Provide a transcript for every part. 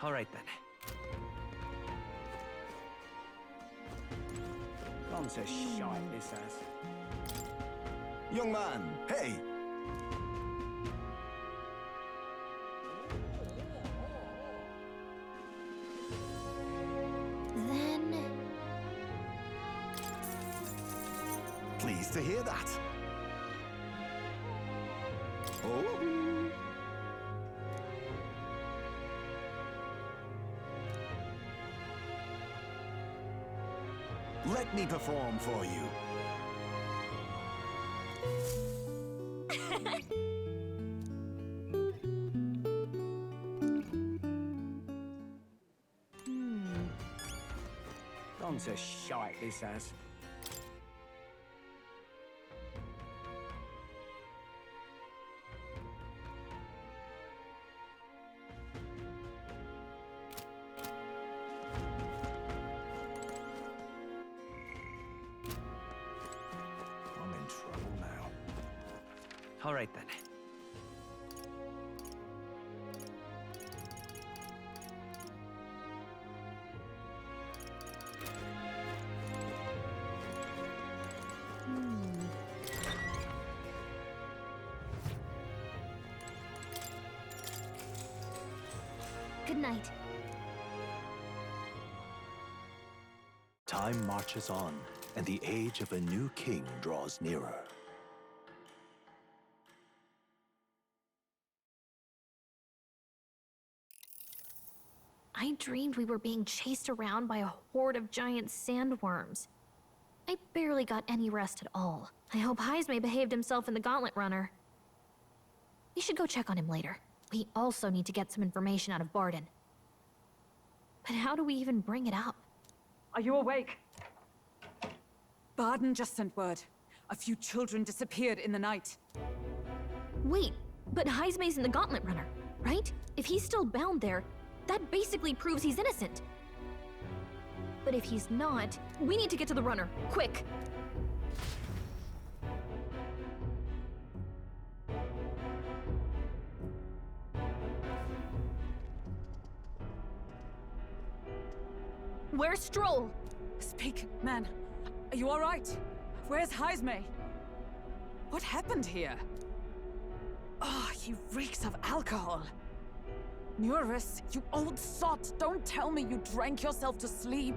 All right then. Tom's a shite, this ass. Young man, hey! Then... Pleased to hear that. Oh? Let me perform for you. Tom's a shite, this ass. I'm in trouble now. All right then. Good night. Time marches on, and the age of a new king draws nearer. I dreamed we were being chased around by a horde of giant sandworms. I barely got any rest at all. I hope Heisme behaved himself in the Gauntlet Runner. We should go check on him later. We also need to get some information out of Barden. But how do we even bring it up? Are you awake? Barden just sent word. A few children disappeared in the night. Wait, but Heisme's in the Gauntlet Runner, right? If he's still bound there, that basically proves he's innocent. But if he's not, we need to get to the runner, quick! Where's Stroll? Speak, man. Are you all right? Where's Heisme? What happened here? Oh, he reeks of alcohol. Nuris, you old sot, don't tell me you drank yourself to sleep.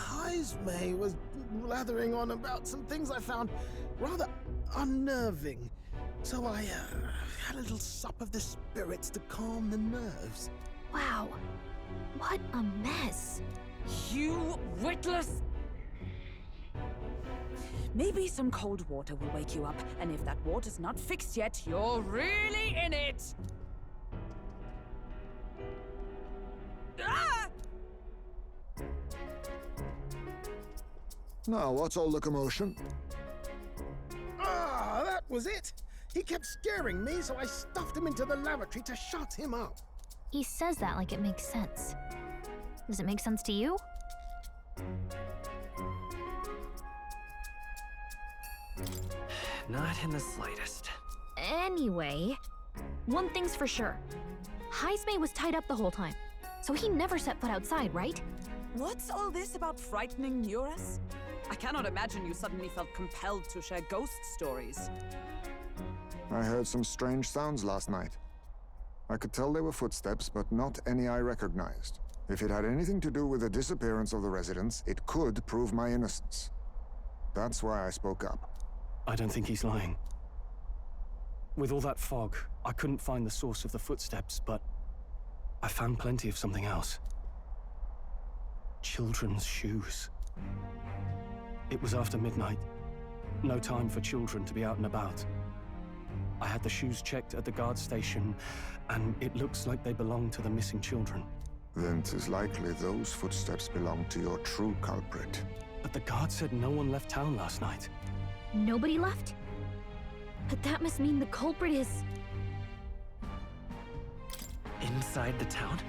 Heisme was blathering on about some things I found rather unnerving. So I had a little sup of the spirits to calm the nerves. Wow, what a mess. You witless... Maybe some cold water will wake you up, and if that water's not fixed yet, you're really in it! Ah! Now, what's all the commotion? Ah, that was it! He kept scaring me, so I stuffed him into the lavatory to shut him up. He says that like it makes sense. Does it make sense to you? Not in the slightest. Anyway, one thing's for sure. Heisme was tied up the whole time, so he never set foot outside, right? What's all this about frightening Nuris? I cannot imagine you suddenly felt compelled to share ghost stories. I heard some strange sounds last night. I could tell they were footsteps, but not any I recognized. If it had anything to do with the disappearance of the residents, it could prove my innocence. That's why I spoke up. I don't think he's lying. With all that fog, I couldn't find the source of the footsteps, but I found plenty of something else. Children's shoes. It was after midnight. No time for children to be out and about. I had the shoes checked at the guard station, and it looks like they belong to the missing children. Then 'tis likely those footsteps belong to your true culprit. But the guard said no one left town last night. Nobody left? But that must mean the culprit is... Inside the town?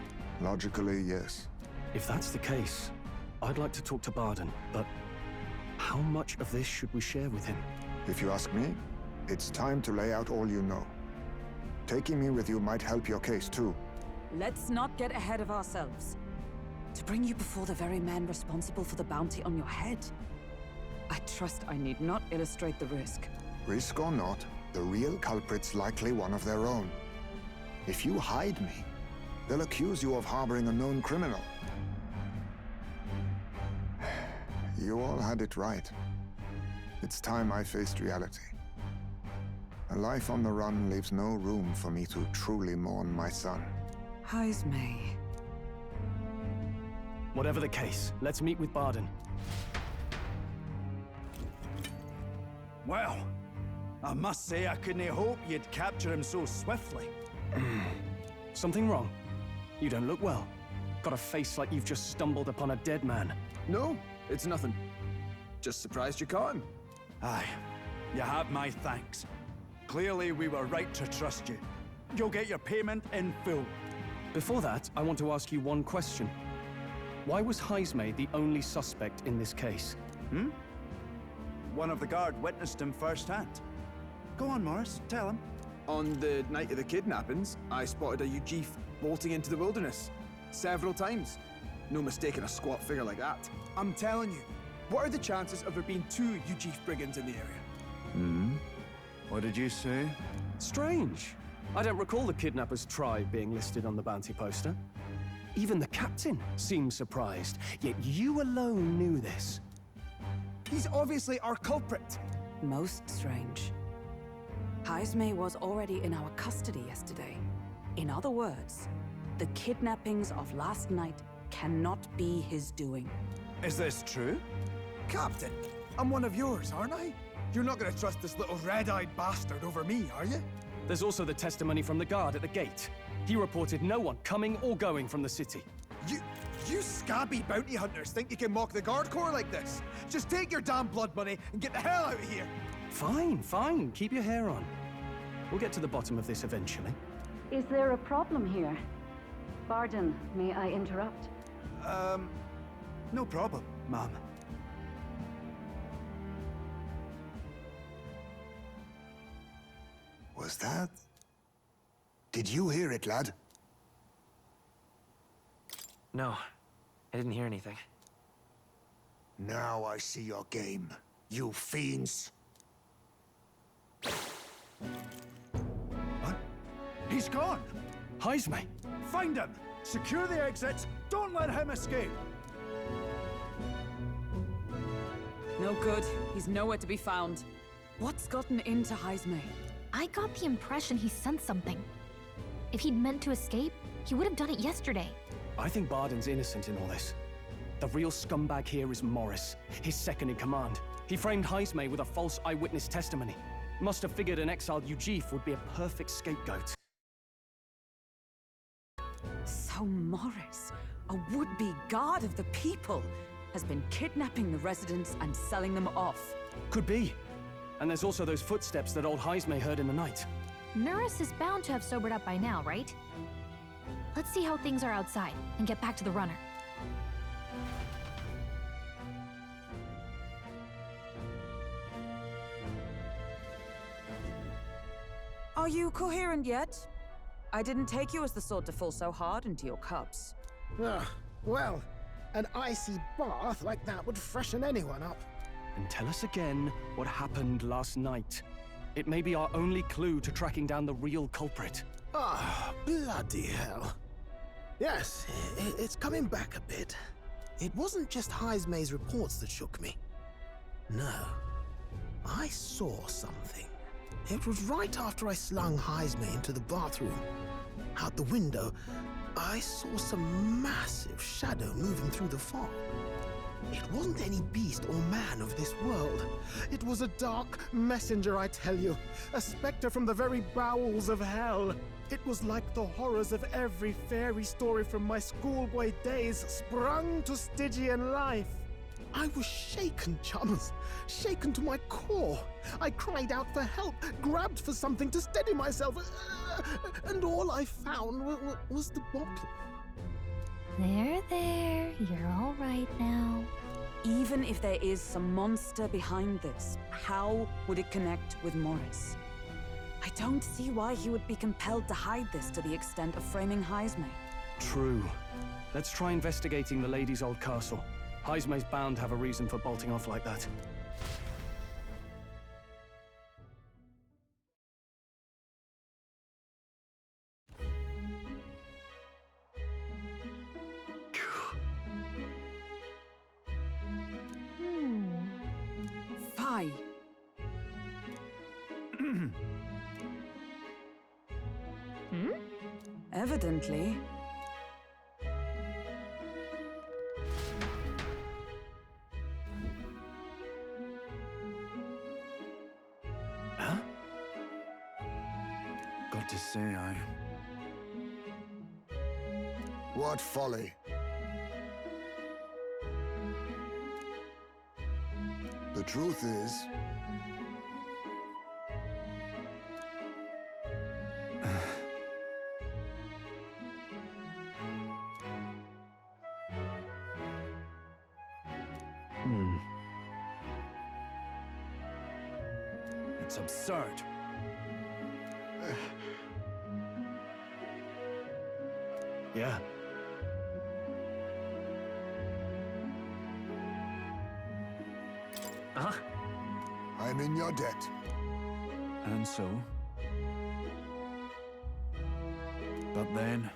Logically, yes. If that's the case, I'd like to talk to Barden, but how much of this should we share with him? If you ask me, it's time to lay out all you know. Taking me with you might help your case too. let's not get ahead of ourselves. To bring you before the very man responsible for the bounty on your head, I trust I need not illustrate the risk. Risk or not, the real culprit's likely one of their own. If you hide me, they'll accuse you of harboring a known criminal. You all had it right. It's time I faced reality. A life on the run leaves no room for me to truly mourn my son. Heismay. Whatever the case, let's meet with Barden. Well, I must say I couldn't hope you'd capture him so swiftly. Something wrong? You don't look well. Got a face like you've just stumbled upon a dead man. No, it's nothing. Just surprised you caught him. Aye, you have my thanks. Clearly we were right to trust you. You'll get your payment in full. Before that, I want to ask you one question. Why was Heismay the only suspect in this case? One of the guard witnessed him firsthand. Go on, Morris, tell him. On the night of the kidnappings, I spotted a Ujif bolting into the wilderness. Several times. No mistaking a squat figure like that. I'm telling you, what are the chances of there being 2 Ujif brigands in the area? What did you say? Strange. I don't recall the kidnapper's tribe being listed on the bounty poster. Even the captain seemed surprised, yet you alone knew this. He's obviously our culprit. Most strange. Heismay was already in our custody yesterday. In other words, the kidnappings of last night cannot be his doing. Is this true? Captain, I'm one of yours, aren't I? You're not gonna trust this little red-eyed bastard over me, are you? There's also the testimony from the guard at the gate. He reported no one coming or going from the city. You scabby bounty hunters think you can mock the Guard Corps like this? Just take your damn blood money and get the hell out of here! Fine. Keep your hair on. We'll get to the bottom of this eventually. Is there a problem here? Barden, may I interrupt? No problem, ma'am. Was that? Did you hear it, lad? No, I didn't hear anything. Now I see your game, you fiends. What? He's gone! Heismay! Find him! Secure the exits! Don't let him escape! No good. He's nowhere to be found. What's gotten into Heismay? I got the impression he sensed something. If he'd meant to escape, he would have done it yesterday. I think Barden's innocent in all this. The real scumbag here is Morris, his second in command. He framed Heismay with a false eyewitness testimony. Must have figured an exiled Ujif would be a perfect scapegoat. So Morris, a would-be guard of the people, has been kidnapping the residents and selling them off. Could be. And there's also those footsteps that old Heismay heard in the night. Nurse is bound to have sobered up by now, right? Let's see how things are outside and get back to the runner. Are you coherent yet? I didn't take you as the sort to fall so hard into your cups. Well, an icy bath like that would freshen anyone up. And tell us again what happened last night. It may be our only clue to tracking down the real culprit. Bloody hell. Yes, it's coming back a bit. It wasn't just Heismay's reports that shook me. No, I saw something. It was right after I slung Heismay into the bathroom. Out the window, I saw some massive shadow moving through the fog. It wasn't any beast or man of this world. It was a dark messenger, I tell you. A specter from the very bowels of hell. It was like the horrors of every fairy story from my schoolboy days sprung to Stygian life. I was shaken, chums. Shaken to my core. I cried out for help, grabbed for something to steady myself, and all I found was the bottle. There. You're all right now. Even if there is some monster behind this, how would it connect with Morris? I don't see why he would be compelled to hide this to the extent of framing Heismay. true. Let's try investigating the lady's old castle. Heismay's bound to have a reason for bolting off like that. Fi. Evidently. Huh? Got to say, I... What folly. The truth is, It's absurd. Yeah. Uh-huh. I'm in your debt. And so? But then...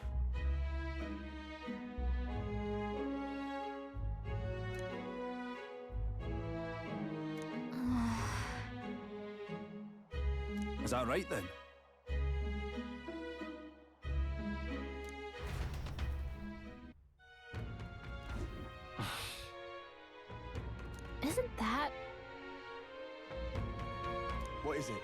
Is that right, then? Isn't that... What is it?